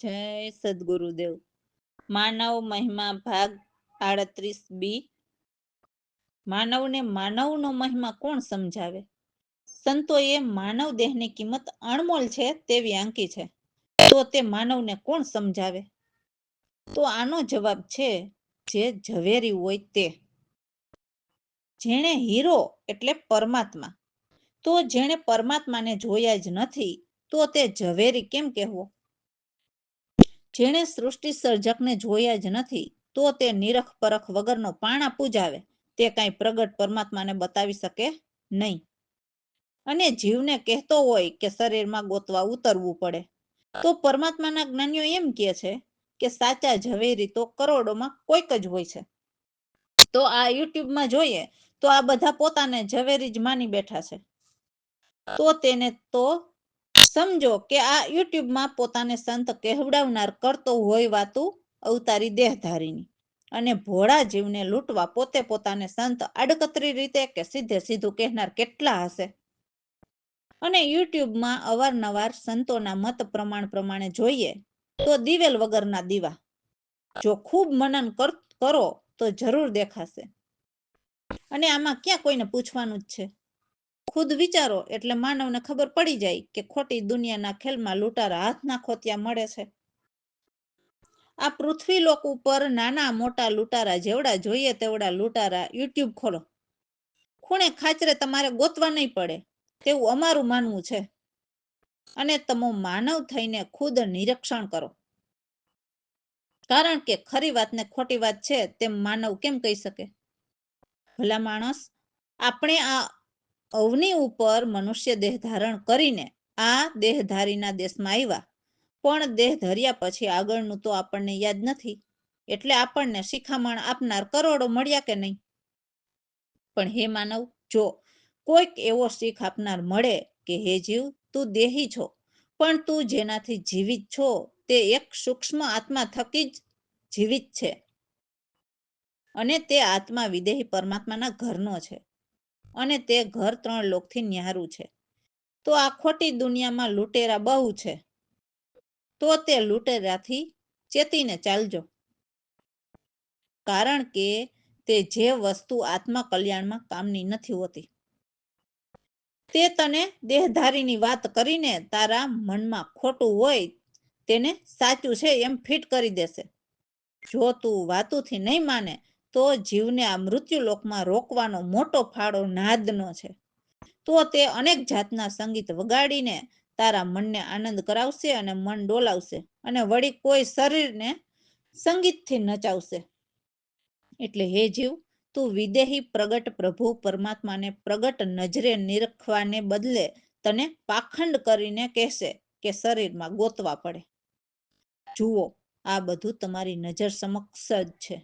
જય સદગુરુદેવ. માનવ મહિમા ભાગ 38 બી. માનવને માનવનો મહિમા કોણ સમજાવે? સંતોએ માનવ દેહની કિંમત અણમોલ છે તેવી આંકી છે, તો તે માનવને કોણ સમજાવે? તો આનો જવાબ છે, જે ઝવેરી હોય તે. જેણે હીરો એટલે પરમાત્મા, તો જેણે પરમાત્માને જોયા જ નથી, તો તે ઝવેરી કેમ કહેવો? જેણે સૃષ્ટિ સર્જકને જોયા જ નથી, તો તે નિરખ પરખ વગરનો પાણા પૂજાવે, તે કાંઈ પ્રગટ પરમાત્માને બતાવી શકે નહીં. અને જીવને કહેતો હોય કે શરીરમાં ગોતવા ઉતરવું પડે, તો પરમાત્માના જ્ઞાનીઓ એમ કહે છે કે સાચા ઝવેરી તો કરોડોમાં કોઈક જ હોય છે. તો આ યુટ્યુબમાં જોઈએ તો આ બધા પોતાને ઝવેરી જ માની બેઠા છે. તો તેને તો સમજો કે આ યુટ્યુબમાં પોતાને સંત કહેવડાવનાર કરતો હોય વાતું અવતારી દેહધારીની, અને ભોળા જીવને લૂંટવા પોતે પોતાને સંત આડકતરી રીતે કે સીધે સીધું કહેનાર કેટલા હશે? અને યુટ્યુબમાં અવારનવાર સંતોના મત પ્રમાણે જોઈએ તો દિવેલ વગરના દીવા. જો ખૂબ મનન કરો તો જરૂર દેખાશે. અને આમાં ક્યાં કોઈને પૂછવાનું જ છે? ખુદ વિચારો એટલે માનવને ખબર પડી જાય કે ખોટી દુનિયાના ખેલમાં લૂંટારા હાથ નાખો ત્યાં મળે છે. આ પૃથ્વી લોક ઉપર નાના મોટા લૂંટારા જેવડા જોઈએ તેવડા લૂંટારા યુટ્યુબ ખોલો, ખૂણે ખાચરે તમારે ગોતવા નહીં પડે તેવું અમારું માનવું છે. અને તમે માનવ થઈને ખુદ નિરીક્ષણ કરો, કારણ કે ખરી વાતને ખોટી વાત છે તેમ માનવ કેમ કહી શકે? ભલા માણસ, આપણે આ અવની ઉપર મનુષ્ય દેહ ધારણ કરીને આ દેહધારીના દેશમાં આવ્યા, પણ દેહ ધર્યા પછી આગળનું તો આપણને યાદ નથી, એટલે આપણને શિખામણ આપનાર કરોડો મળ્યા કે નહીં? પણ હે માનવ, જો કોઈક એવો શીખ આપનાર મળે કે હે જીવ, તું દેહી છો, પણ તું જેનાથી જીવિત છો તે એક સૂક્ષ્મ આત્મા થકી જ જીવિત છે, અને તે આત્મા વિદેહી પરમાત્માના ઘરનો છે, અને તે ઘર 3 લોકથી ન્યારું છે. તો આ ખોટી દુનિયામાં લૂંટેરા બહુ છે, તો તે લૂંટેરાથી ચેતીને ચાલજો, કારણ કે તે જે વસ્તુ આત્મા કલ્યાણમાં કામની નથી હોતી, તે તને દેહધારીની વાત કરીને તારા મનમાં ખોટું હોય તેને સાચું છે એમ ફિટ કરી દેશે. જો તું વાતુથી નહીં માને તો જીવને આ મૃત્યુલોકમાં રોકવાનો મોટો ફાળો નાદનો છે. તો તે અનેક જાતના સંગીત વગાડીને તારા મનને આનંદ કરાવશે અને મન ડોલાવશે, અને વળી કોઈ શરીરને સંગીતથી નચાવશે. એટલે હે જીવ, તું વિદેહી પ્રગટ પ્રભુ પરમાત્માને પ્રગટ નજરે નિરખવાને બદલે તને પાખંડ કરીને કહેશે કે શરીરમાં ગોતવા પડે. જુઓ, આ બધું તમારી નજર સમક્ષ જ છે.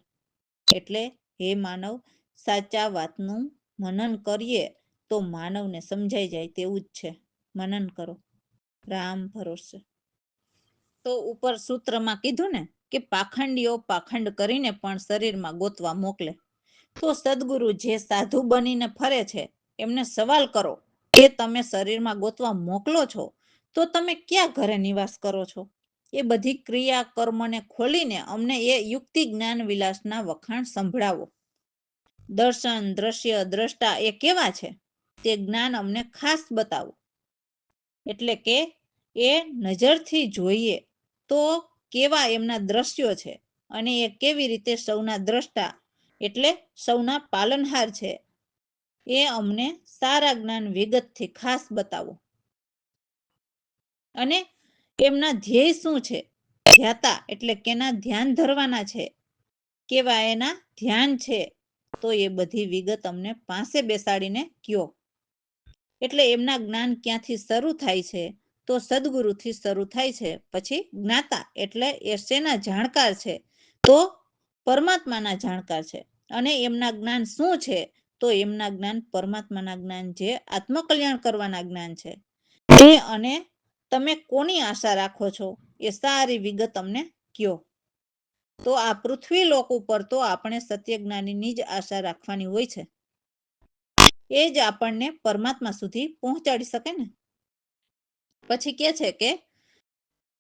એટલે હે માનવ, સાચા વાતનું મનન કરીએ તો માનવને સમજાઈ જાય તેવું જ છે. મનન કરો, રામ ભરોસે. તો ઉપર સૂત્રમાં કીધું ને કે પાખંડીઓ પાખંડ કરીને પણ શરીરમાં ગોતવા મોકલે. તો સદગુરુ જે સાધુ બનીને ફરે છે એમને સવાલ કરો કે તમે શરીરમાં ગોતવા મોકલો છો તો તમે ક્યાં ઘરે નિવાસ કરો છો? એ બધી ક્રિયા કર્મને ખોલીને અમને એ યુક્તિ જ્ઞાન વિલાસના વખાણ સંભળાવો. દર્શન દ્રશ્ય દ્રષ્ટા એ કેવા છે તે જ્ઞાન અમને ખાસ બતાવો. એટલે કે એ નજરથી જોઈએ તો કેવા એમના દ્રશ્યો છે, અને એ કેવી રીતે સૌના દ્રષ્ટા એટલે સૌના પાલનહાર છે, એ અમને સારા જ્ઞાન વિગતથી ખાસ બતાવો. અને એમના ધ્યેય શું છે, ધ્યાતા એટલે કેના ધ્યાન ધરવાના છે, કેવા એના ધ્યાન છે, તો એ બધી વિગત અમને પાસે બેસાડીને કયો. એટલે એમના જ્ઞાન ક્યાંથી શરૂ થાય છે, તો સદગુરુથી શરૂ થાય છે. પછી જ્ઞાતા એટલે એ શેના જાણકાર છે, તો પરમાત્માના જાણકાર છે. અને એમના જ્ઞાન શું છે, તો એમના જ્ઞાન પરમાત્માના જ્ઞાન જે આત્મકલ્યાણ કરવાના જ્ઞાન છે. તે અને તમે કોની આશા રાખો છો એ સારી વિગત અમને કયો. તો આ પૃથ્વી લોક ઉપર તો આપણે સત્ય જ્ઞાનીની જ આશા રાખવાની હોય છે. એ જ આપણને પરમાત્મા સુધી પહોંચાડી શકે ને. પછી કે છે કે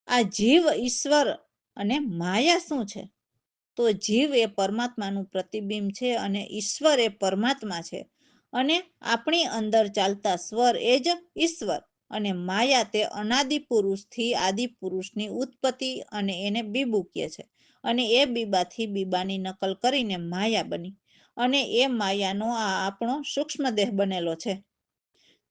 આ જીવ, ઈશ્વર અને માયા શું છે? તો જીવ એ પરમાત્માનું પ્રતિબિંબ છે અને ઈશ્વર એ પરમાત્મા છે. અને આપણી અંદર ચાલતા સ્વર એ જ ઈશ્વર. અને માયા તે અનાદિ પુરુષથી આદિ પુરુષની ઉત્પત્તિ અને એને બીબુ કહે છે. અને એ બીબાથી બીબાની નકલ કરીને માયા બની. અને એ માયાનો આ આપણો સૂક્ષ્મ દેહ બનેલો છે.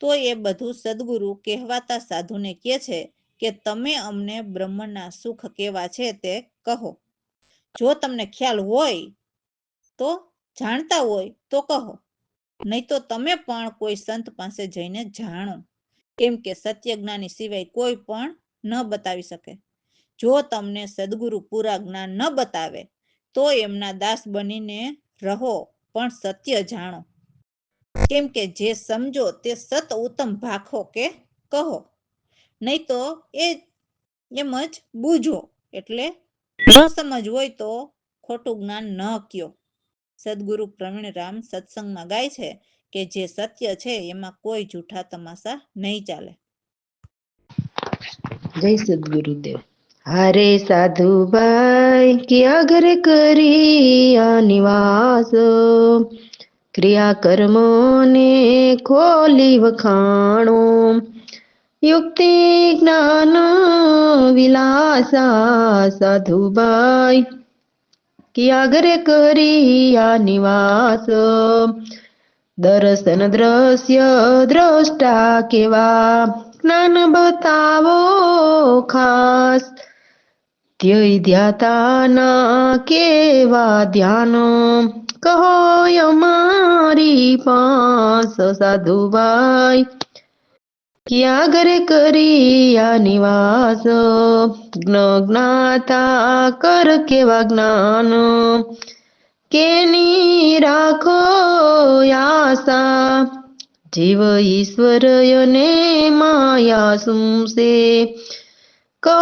તો એ બધું સદગુરુ કહેવાતા સાધુને કહે છે કે તમે અમને બ્રહ્મના સુખ કેવા છે તે કહો. જો તમને ખ્યાલ હોય તો, જાણતા હોય તો કહો, નહીં તો તમે પણ કોઈ સંત પાસે જઈને જાણો. કેમ કે સત્ય જ્ઞાની સિવાય કોઈ પણ ન બતાવી શકે. જો તમને સદગુરુ પૂરા જ્ઞાન ન બતાવે તો એમના દાસ બનીને રહો, પણ સત્ય જાણો. કેમ કે જે સમજો તે સત ઉત્તમ ભાખો કે કહો, નહીં તો એમ જ બૂझो. એટલે ન સમજ હોય તો ખોટું જ્ઞાન ન કયો. સદગુરુ પ્રવીણરામ સત્સંગમાં ગાય છે કે જે સત્ય છે એમાં કોઈ જૂઠા તમાશા નહીં ચાલે. જય સદગુરુદેવ. હારે સાધુભાઈ ક્યાં ઘરે કરી આ નિવાસ, ક્રિયા કર્મ ને ખોલી વખાણો, યુક્તિ જ્ઞાન વિલાસા સાધુભાઈ ક્યાં ઘરે કરી આ નિવાસ, દર્શન દ્રશ્ય દ્રષ્ટા કેવા જ્ઞાન બતાવો ખાસ, ધ્યેય ધ્યાતાના કેવા ધ્યાન કહો અમારી પાસ સાધુભાઈ ક્યાં ઘરે કરી આ નિવાસ, જ્ઞાતા કર કેવા જ્ઞાન કેની રાખો આશા, જીવ ઈશ્વર અને માયા શું છે કો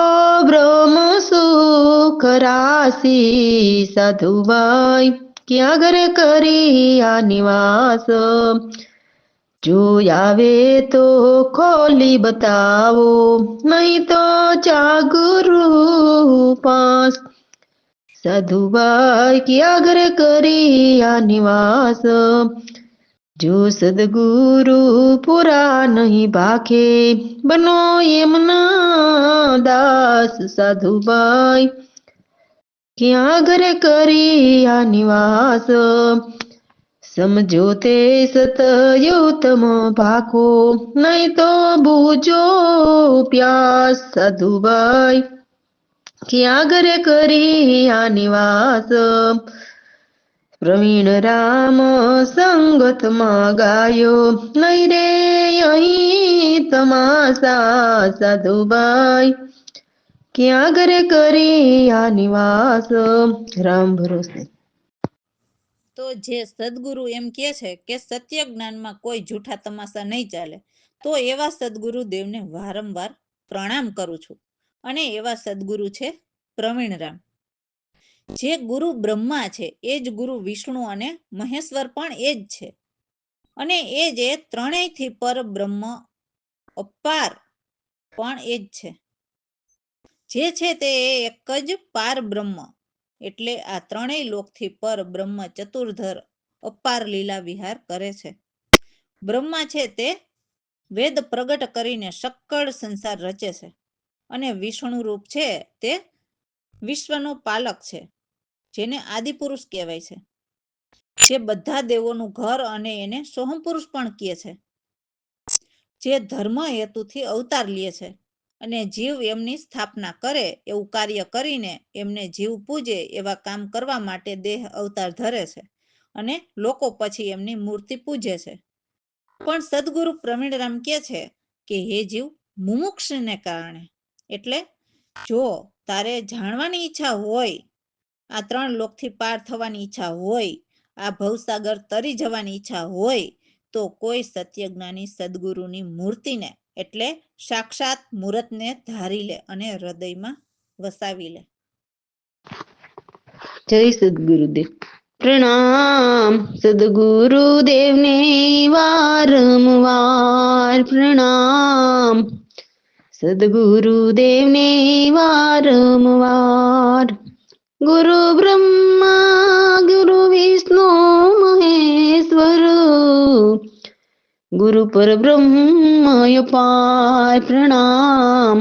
બ્રહ્મ સુખ રાશી, સાધુભાઈ ક્યાં ઘરે કરી આ નિવાસ, જો આવે તો ખોલી બતાવો નહીં તો જાગુરુ પાસ, સાધુભાઈ ક્યાં ઘરે કરી આ નિવાસ, જો સદગુરુ પૂરા નહીં ભાખે બનો એમના દાસ, સાધુભાઈ ક્યાં ઘરે કરી આ નિવાસ, સમજો તે સતયુતમ ભાખો નહીં તો બૂજો પ્યાસ, સાધુભાઈ ક્યાં ઘરે કરી આ નિવાસ, પ્રવીણ રામ સંગતમાં ગાયો નહીં રે અહીં તમાશા, સાધુભાઈ ક્યાં ઘરે કરી આ નિવાસ. રામ ભરોસે. તો જે સદગુરુ એમ કહે છે કે સત્ય જ્ઞાનમાં કોઈ જૂઠા તમાશા નહીં ચાલે, તો એવા સદગુરુ દેવને વારંવાર પ્રણામ કરું છું. અને એવા સદગુરુ છે પ્રવીણરામ. જે ગુરુ બ્રહ્મા છે એ જ ગુરુ વિષ્ણુ અને મહેશ્વર પણ એ જ છે. અને એ જે ત્રણેયથી પર બ્રહ્મ અપાર પણ એ જ છે. જે છે તે એક જ પાર બ્રહ્મ. એટલે આ ત્રણેય લોકથી પર બ્રહ્મ ચતુર્ધર અપાર લીલા વિહાર કરે છે. બ્રહ્મા છે તે વેદ પ્રગટ કરીને સક્કડ સંસાર રચે છે. અને વિષ્ણુ રૂપ છે તે વિશ્વનો પાલક છે, જેને આદિપુરુષ કહેવાય છે, જે બધા દેવોનું ઘર અને એને સોહમ પુરુષ પણ કહે છે, જે ધર્મ હેતુથી અવતાર લે છે. અને જીવ એમની સ્થાપના કરે એવું કાર્ય કરીને એમને જીવ પૂજે એવા કામ કરવા માટે દેહ અવતાર ધરે છે. અને લોકો પછી એમની મૂર્તિ પૂજે છે. પણ સદગુરુ પ્રવીણરામ કહે છે કે હે જીવ, મુમુક્ષને કારણે, એટલે જો તારે જાણવાની ઈચ્છા હોય, આ ત્રણ લોકથી પાર થવાની ઈચ્છા હોય, આ ભવસાગર તરી જવાની ઈચ્છા હોય, તો કોઈ સત્યજ્ઞાની સદગુરુની મૂર્તિને એટલે સાક્ષાત મૂર્તને ધારી લે અને હૃદયમાં વસાવી લે. જય સદગુરુદેવ. પ્રણામ સદગુરુદેવને વારંવાર પ્રણામ, સદગુરુદેવને વારંવાર. ગુરુ બ્રહ્મા ગુરુ વિષ્ણુ મહેશ્વર, ગુરુ પરબ્રહ્મ અપાર પ્રણામ.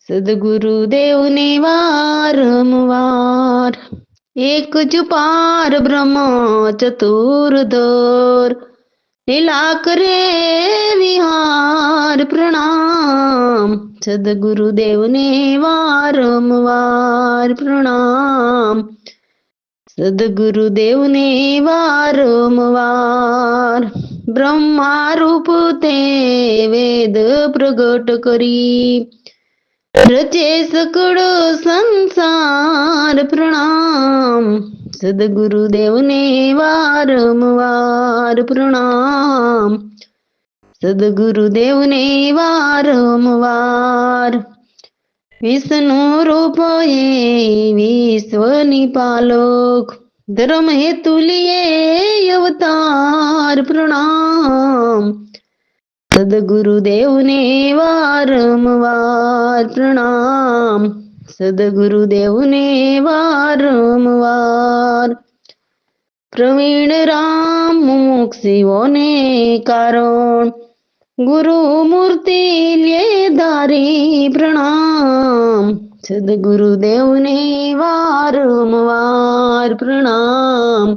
સદગુરુદેવને વારંવાર. એક જ પાર બ્રહ્મ ચતુર્ધર, લીલા કરે વિહાર પ્રણામ. સદગુરુદેવને વારંવાર પ્રણામ. સદગુરુદેવને વારંવાર. બ્રહ્મા રૂપ તે વેદ પ્રગટ કરી, રચે સકળ સંસાર પ્રણામ. સદગુરુદેવને વારંવાર પ્રણામ. સદગુરુદેવને વારંવાર. વિષ્ણુ રૂપ એ વિશ્વની પાલક, ધર્મ હેતુ લીએ અવતાર પ્રણામ. સદગુરુદેવને વારંવાર પ્રણામ. સદગુરુદેવને વારંવાર. પ્રવીણ રામ મુમુક્ષુઓને કારણ, ગુરુ મૂર્તિ લે ધારી પ્રણામ. સદગુરુદેવને વારંવાર પ્રણામ.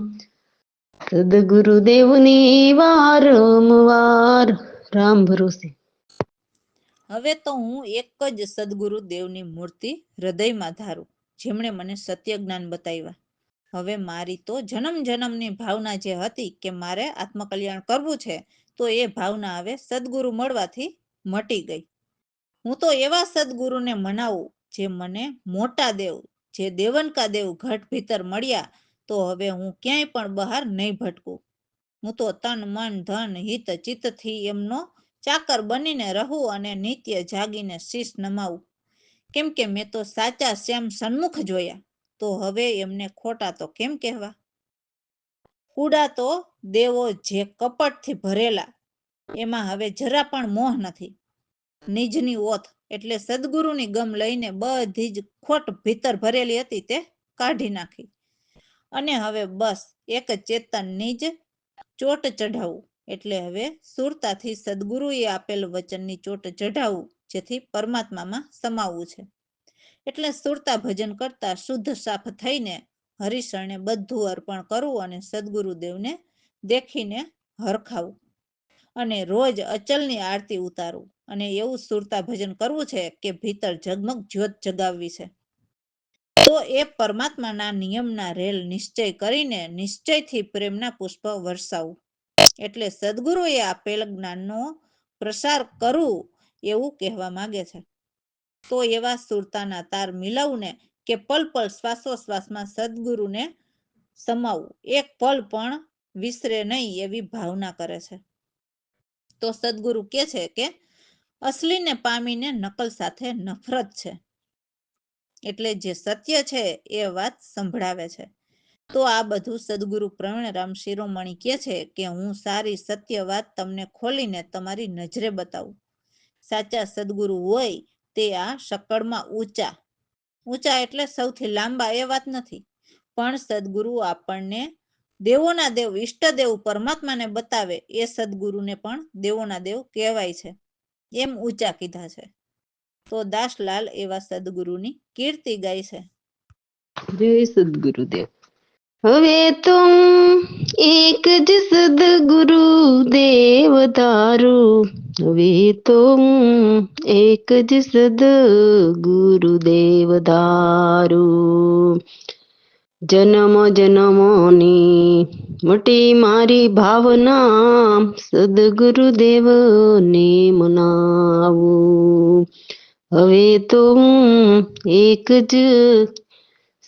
સદગુરુદેવને વારંવાર. રામ ભરોસે. હવે તો હું એક જ સદગુરુદેવની મૂર્તિ હૃદયમાં ધારું, જેમણે મને સત્ય જ્ઞાન બતાવ્યા. હવે મારી તો જન્મ જન્મની ભાવના જે હતી કે મારે આત્મકલ્યાણ કરવું છે, તો એ ભાવના હવે સદગુરુ મળવાથી મટી ગઈ. હું તો એવા સદગુરુને મનાવું જે મને મોટા દેવ, જે દેવનકા દેવ ઘટ ભીતર મળ્યા, તો હવે હું ક્યાંય પણ બહાર નહીં ભટકું. હું તો તન મન ધન હિત ચિત્તથી એમનો ચાકર બનીને રહું અને નિત્ય જાગીને શીશ નમાવું. કેમ કે મેં તો સાચા શ્યામ સન્મુખ જોયા, તો હવે એમને ખોટા તો કેમ કહેવા? કુડા તો દેવો જે કપટથી ભરેલા, એમાં હવે જરા પણ મોહ નથી. નિજની ઓથ એટલે સદગુરુની ગમ લઈને બધી જ ખોટ ભીતર ભરેલી હતી તે કાઢી નાખી, અને હવે બસ એક ચેતન નિજ ચોટ ચઢાવવું, એટલે હવે સુરતાથી સદગુરુએ આપેલ વચનની ચોટ ચઢાવવું, જેથી પરમાત્મામાં સમાવવું છે. એટલે સુરતા ભજન કરતા શુદ્ધ સાફ થઈને હરિશરણે બધું અર્પણ કરવું અને સદગુરુદેવને દેખીને હરખાવું, અને રોજ અચલની આરતી ઉતારવું, અને એવું સુરતા ભજન કરવું છે કે ભીતર ઝગમગ જ્યોત જગાવવી છે. તો એ પરમાત્માના નિયમના રેલ નિશ્ચય કરીને નિશ્ચયથી પ્રેમના પુષ્પ વરસાવવું, એટલે સદગુરુએ આપેલ જ્ઞાનનો પ્રસાર કરવું, એવું કહેવા માંગે છે. તો એવા સુરતાના તાર મિલાવું ને કે પલ પલ શ્વાસોશ્વાસમાં સદગુરુને સમાવવું, એક પલ પણ વિસરે નહીં એવી ભાવના કરે છે. તો સદગુરુ કહે છે કે અસલીને પામીને નકલ સાથે નફરત છે, એટલે જે સત્ય છે એ વાત સંભળાવે છે. તો આ બધું સદગુરુ પ્રવીણરામ શિરોમણી કહે છે કે હું સારી સત્ય વાત તમને ખોલીને તમારી નજરે બતાવું. સાચા સદગુરુ હોય તે આ શકળમાં ઊંચા, ઊંચા એટલે સૌથી લાંબા એ વાત નથી, પણ સદગુરુ આપણને દેવોના દેવ ઈષ્ટદેવ પરમાત્માને બતાવે એ સદગુરુને પણ દેવોના દેવ કહેવાય છે, એમ ઊંચા કીધા છે. તો દાસલાલ એવા સદગુરુની કીર્તિ ગાય છે. જય સદગુરુદેવ. હવે તો એક જ સદગુરુ દેવ તારું, હવે તો એક જ સદગુરુ દેવ તારું. જન્મ જન્મની મટી મારી ભાવના, સદગુરુદેવને મનાવું. હવે તો એક જ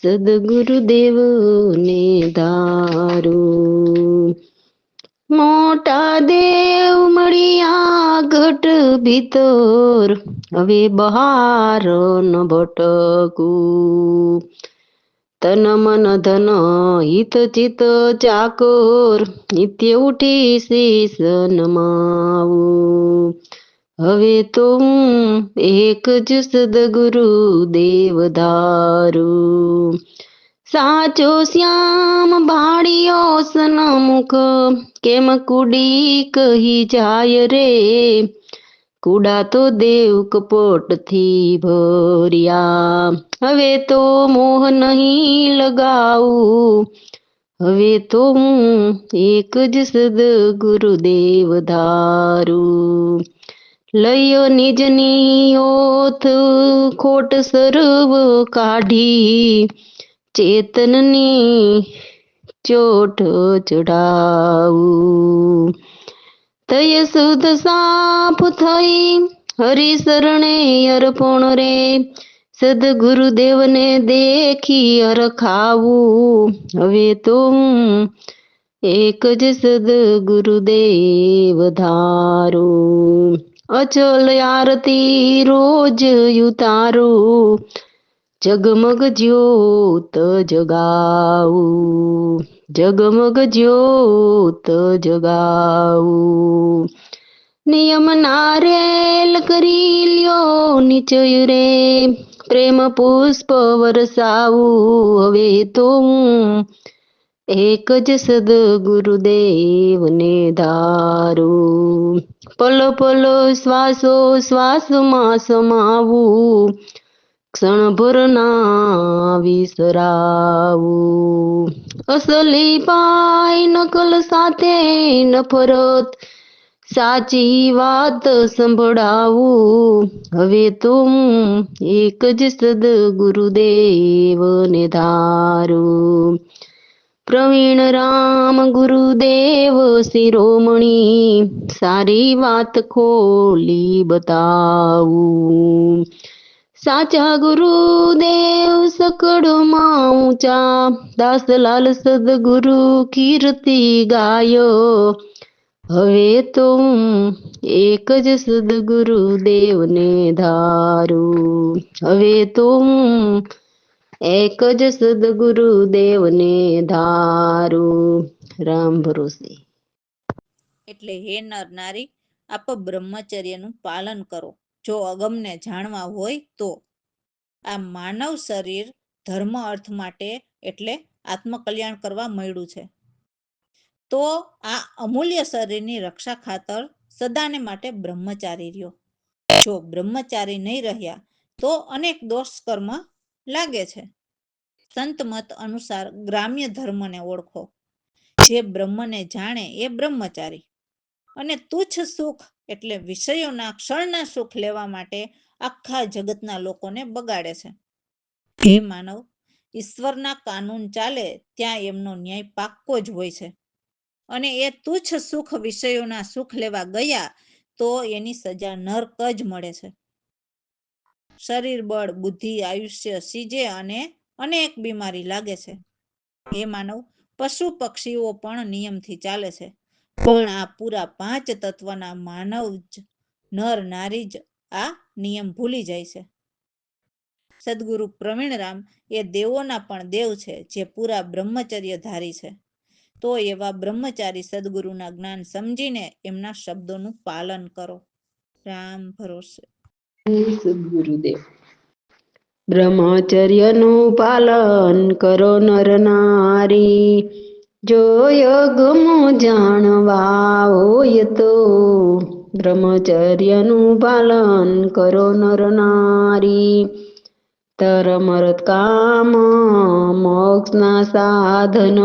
સદગુરુદેવને ધારું. મોટા દેવ મળ્યા ઘટ ભીતર, હવે બહાર ન ભટકું. તન મન ધન હિત ચિત ચાકર, નિત્ય ઉઠી શીશ નમાવું. હવે તો હું એક જ સદગુરુ દેવ ધારું. સાચો શ્યામ ભાળિયો સનમુખ, કેમ કુડી કહી જાય રે. કુડા તો દેવ કપટથી ભર્યા, હવે તો મોહ નહીં લગાવું. હવે તો હું એક જ સદગુરુદેવ ધારું. લયો નિજની ઓથ ખોટ સર્વ કાઢી, ચેતનની ચોટ ચઢાવું. તય શુદ્ધ સાફ થઈ હરિ શરણે અર્પણ રે. સદગુરુદેવને દેખી હરખાવું. હવે તો હું એક જ સદગુરુદેવ ધારું. અચલ આરતી રોજ ઉતારું, જગમગ જ્યોત જગાવું. જગમગ જ્યોત જગાવું. નિયમ નારેલ કરી લ્યો નિચય રે, પ્રેમ પુષ્પ વરસાવું. હવે તો હું એક જ સદગુરુદેવને ધારું. પલ પલ શ્વાસો શ્વાસમાં સમાવું, ક્ષણભર ના વિસરાવું. અસલી પાય નકલ સાથે નફરત, સાચી વાત સંભળાવું. હવે તો હું એક જ સદગુરુદેવને ધારું. પ્રવીણ રામ ગુરુદેવ શિરોમણી, સારી વાત ખોલી બતાવું. સાચા ગુરુદેવ સકળમાં ઊંચા, દાસલાલ સદગુરુ કીર્તિ ગાયો. હવે તો હું એક જ સદગુરુદેવને ધારું. હવે તો હું એક જ સદગુરુદેવને ધારું. રામ ભરોસે. એટલે હે નર નારી, આપ બ્રહ્મચર્યનું પાલન કરો, જો અગમને જાણવા હોય તો. આ માનવ શરીર ધર્મ અર્થ માટે એટલે આત્મકલ્યાણ કરવા મળ્યું છે. તો આ અમૂલ્ય શરીરની રક્ષા ખાતર સદાને માટે બ્રહ્મચારી રહ્યો. જો બ્રહ્મચારી નહીં રહ્યા તો અનેક દોષ કર્મ લાગે છે. સંત મત અનુસાર ગ્રામ્ય ધર્મને ઓળખો. જે બ્રહ્મને જાણે એ બ્રહ્મચારી. અને તુચ્છ સુખ એટલે વિષયોના ક્ષણના સુખ લેવા માટે આખા જગતના લોકોને બગાડે છે. હે માનવ, ઈશ્વરના કાનૂન ચાલે ત્યાં એમનો ન્યાય પાક્કો જ હોય છે. અને એ તુચ્છ સુખ વિષયોના સુખ લેવા ગયા તો એની સજા નર્ક જ મળે છે. શરીર બળ બુદ્ધિ આયુષ્ય સીજે અને અનેક બીમારી લાગે છે. હે માનવ, પશુ પક્ષીઓ પણ નિયમથી ચાલે છે, પણ આ પૂરા 5 તત્વના માનવ જ નર નારી જ આ નિયમ ભૂલી જાય છે. સદગુરુ પ્રવીણરામ એ દેવોના પણ દેવ છે, જે પૂરા બ્રહ્મચર્ય ધારી છે. તો એવા બ્રહ્મચારી સદગુરુના જ્ઞાન સમજીને એમના શબ્દોનું પાલન કરો. રામ ભરોસે. સદગુરુદેવ. બ્રહ્મચર્યનું પાલન કરો નર નારી, જો યોગમાં જાણવા હોય તો. બ્રહ્મચર્યનું પાલન કરો નર નારી, ધર્મ અર્થ કામ મોક્ષના સાધન,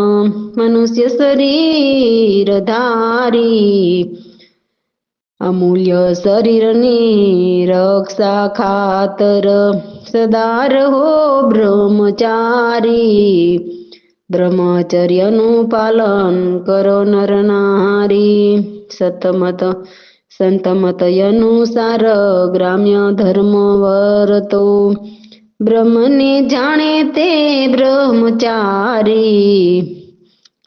મનુષ્ય શરીર ધારી. અમૂલ્ય શરીરની રક્ષા ખાતર સદા રહો બ્રહ્મચારી. બ્રહ્મચર્યનું પાલન કરો નર નારી, સંતમત અનુસાર ગ્રામ્ય ધર્મ વર્તો. બ્રહ્મને જાણે તે બ્રહ્મચારી.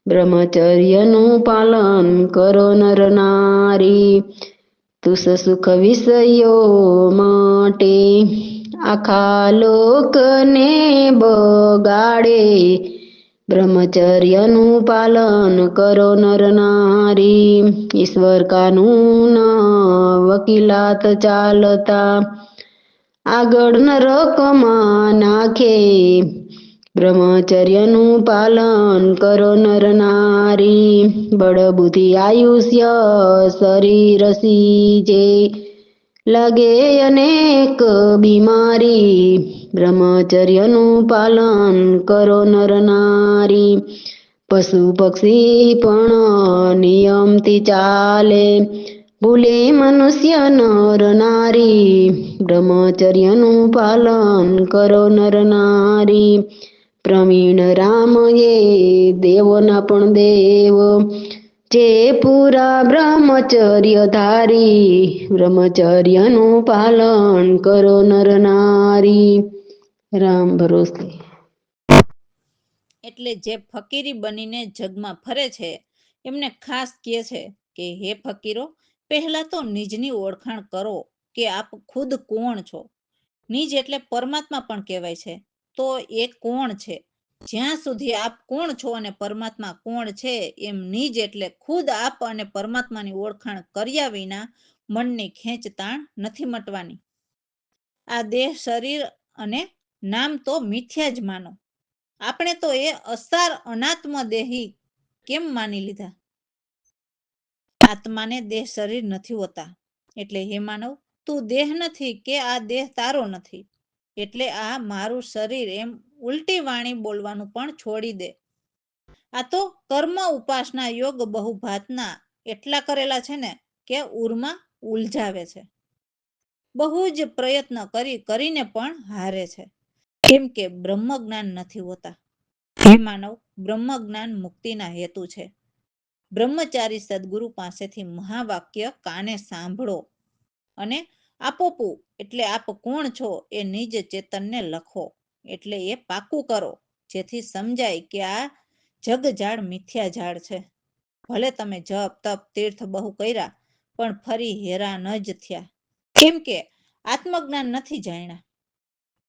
બ્રહ્મચર્યનું પાલન કરો નર નારી, તુષ સુખ વિષયો માટે આખા લોકને બગાડે. બ્રહ્મચર્યનું પાલન કરો નર નારી, ઈશ્વર કાનૂન વકીલાત ચાલતા, આગળ નરકમાં નાખે. બ્રહ્મચર્યનું પાલન કરો નર નારી, બળબુદ્ધિ આયુષ્ય શરીર સીજે, લાગે અનેક બીમારી. બ્રહ્મચર્યનું પાલન કરો નર નારી, પશુ પક્ષી પણ નિયમથી ચાલે, ભૂલે મનુષ્ય નર નારી. બ્રહ્મચર્યનું પાલન કરો નર નારી, પ્રવીણ રામ એ દેવોના પણ દેવ, જે પૂરા બ્રહ્મચર્ય ધારી. બ્રહ્મચર્યનું પાલન કરો નર નારી. રામ ભરોસે. એટલે જે ફકીરી બનીને જગમાં ફરે છે એમને ખાસ કહે છે કે હે ફકીરો, પહેલા તો નિજની ઓળખાણ કરો કે આપ ખુદ કોણ છો. નિજ એટલે પરમાત્મા પણ કહેવાય છે. તો એ કોણ છે? જ્યાં સુધી આપ કોણ છો અને પરમાત્મા કોણ છે એમ નિજ એટલે ખુદ આપ અને પરમાત્માની ઓળખાણ કર્યા વિના મનની ખેંચતાણ નથી મટવાની. આ દેહ, શરીર અને નામ તો મિથ્યા જ માનો. આપણે તો એ અસાર અનાત્મ દેહી કેમ માની લીધા? આત્માને દેહ શરીર નથી હોતા. એટલે હે માનવ, તું દેહ નથી કે આ દેહ તારો નથી. એટલે આ મારું શરીર એમ ઉલટી વાણી બોલવાનું પણ છોડી દે. આ તો કર્મ ઉપાસના યોગ બહુભાતના એટલા કરેલા છે ને કે ઉરમાં ઉલઝાવે છે. બહુ જ પ્રયત્ન કરીને પણ હારે છે. કેમ કે બ્રહ્મ જ્ઞાન નથી હોતા. હે માનવ, બ્રહ્મ જ્ઞાન મુક્તિના હેતુ છે. બ્રહ્મચારી સદગુરુ પાસેથી મહાવાક્ય કાને સાંભળો અને આપોપું એટલે આપ કોણ છો એ નિજ ચેતનને લખો. એટલે એ પાકું કરો, જેથી સમજાય કે આ જગજાળ મિથ્યા ઝાડ છે. ભલે તમે જપ તપ તીર્થ બહુ કર્યા, પણ ફરી હેરાન જ થયા. કેમ કે આત્મજ્ઞાન નથી જાણ્યા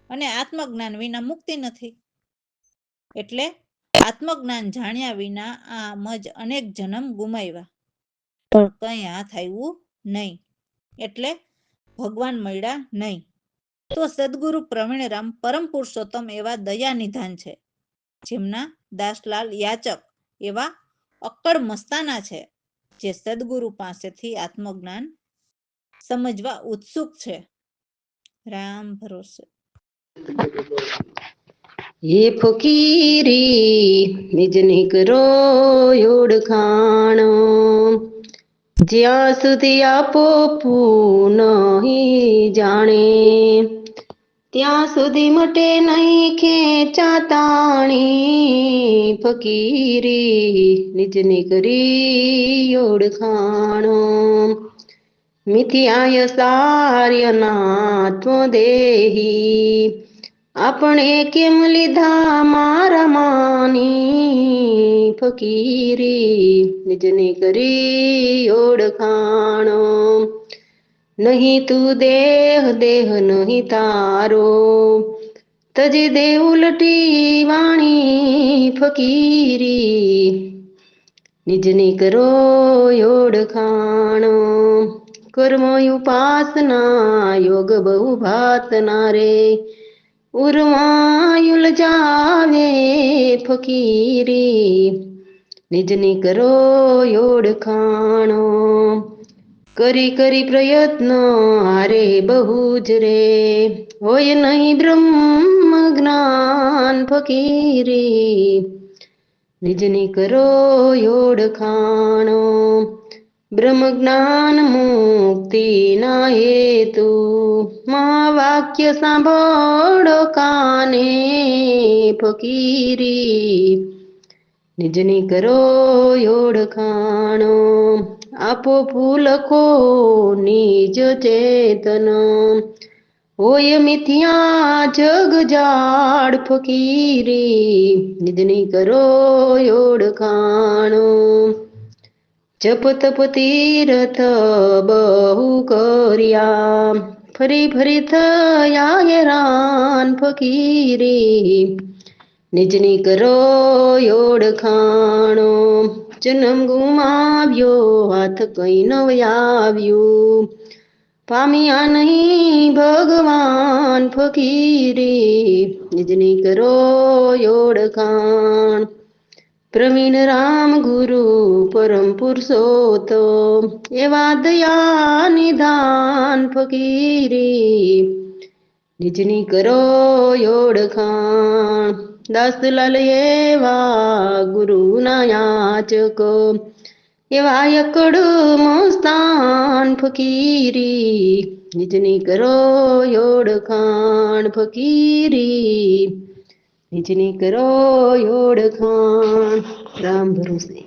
અને આત્મજ્ઞાન વિના મુક્તિ નથી. એટલે આત્મજ્ઞાન જાણ્યા વિના આમ જ અનેક જન્મ ગુમાવ્યા, પણ કઈ હાથ આવ્યું નહીં. એટલે ભગવાન મળ્યા નહીં. તો સદગુરુ પ્રવીણરામ પરમ પુરુષોત્તમ એવા દયા નિધાન છે, જેમના દાસલાલ યાચક એવા અક્કડ મસ્તાના છે, જે સદગુરુ પાસેથી આત્મજ્ઞાન સમજવા ઉત્સુક છે. રામ ભરોસે. હે ફકીરી, નિજની કરો ઓળખાણ, જ્યાં સુધી આપો નહીં જાણે, ત્યાં સુધી મટે નહીં ખેંચાતાણી. ફકીરી, નિજની કરી ઓળખાણ, મિથ્યાય સાર્ય નાત્મ દેહી, આપણે કેમ લીધા મારા માની. ફકીરી, નિજની કરી ઓળખાણ, નહીં તું દેહ દેહ નહીં તારો, તજી દે ઉલટી વાણી. ફકીરી, નિજની કરો ઓળખાણ, કર્મ ઉપાસના યોગ બહુ ભાતના રે, ઉરમાં ઉલઝાવે. ફકીરી, નિજની કરો ઓળખાણ, કરી કરી પ્રયત્ન હારે બહુ જ રે, હોય નહીં બ્રહ્મ જ્ઞાન. ફકીરી, નિજની કરો ઓળખાણ, બ્રહ્મ જ્ઞાન મુક્તિ ના હેતુ, વાક્ય સાંભળો કાને. ફકીરી, નિજની કરો ઓળખાણ, આપો ફૂલખો નિજ ચેતન, હોય મિથ્યા જગ જાડ. ફકીરી, નિજની કરો ઓળખાણ, જપ તપ તીરથ બહુ કર્યા, ફરી ફરી થયા હેરાન. ફકીરી, નિજની કરો ઓળખાણો જન્મ ગુમાવ્યો હાથ કઈ નવ આવ્યું પામ્યા નહીં ભગવાન ફકીરી નિજની કરો ઓળખાણ પ્રવીણ રામ ગુરુ પરમ પુરુષોત્તમ એવા દયા નિધાન ફકીરી નિજની કરો ઓળખાણ દાસલાલ એવા ગુરુના યાચક એવા યકડ મસ્તાન ફકીરી નિજની કરો ઓળખાણ ફકીરી નિજની કરો ઓળખાણ રામ ભરોસે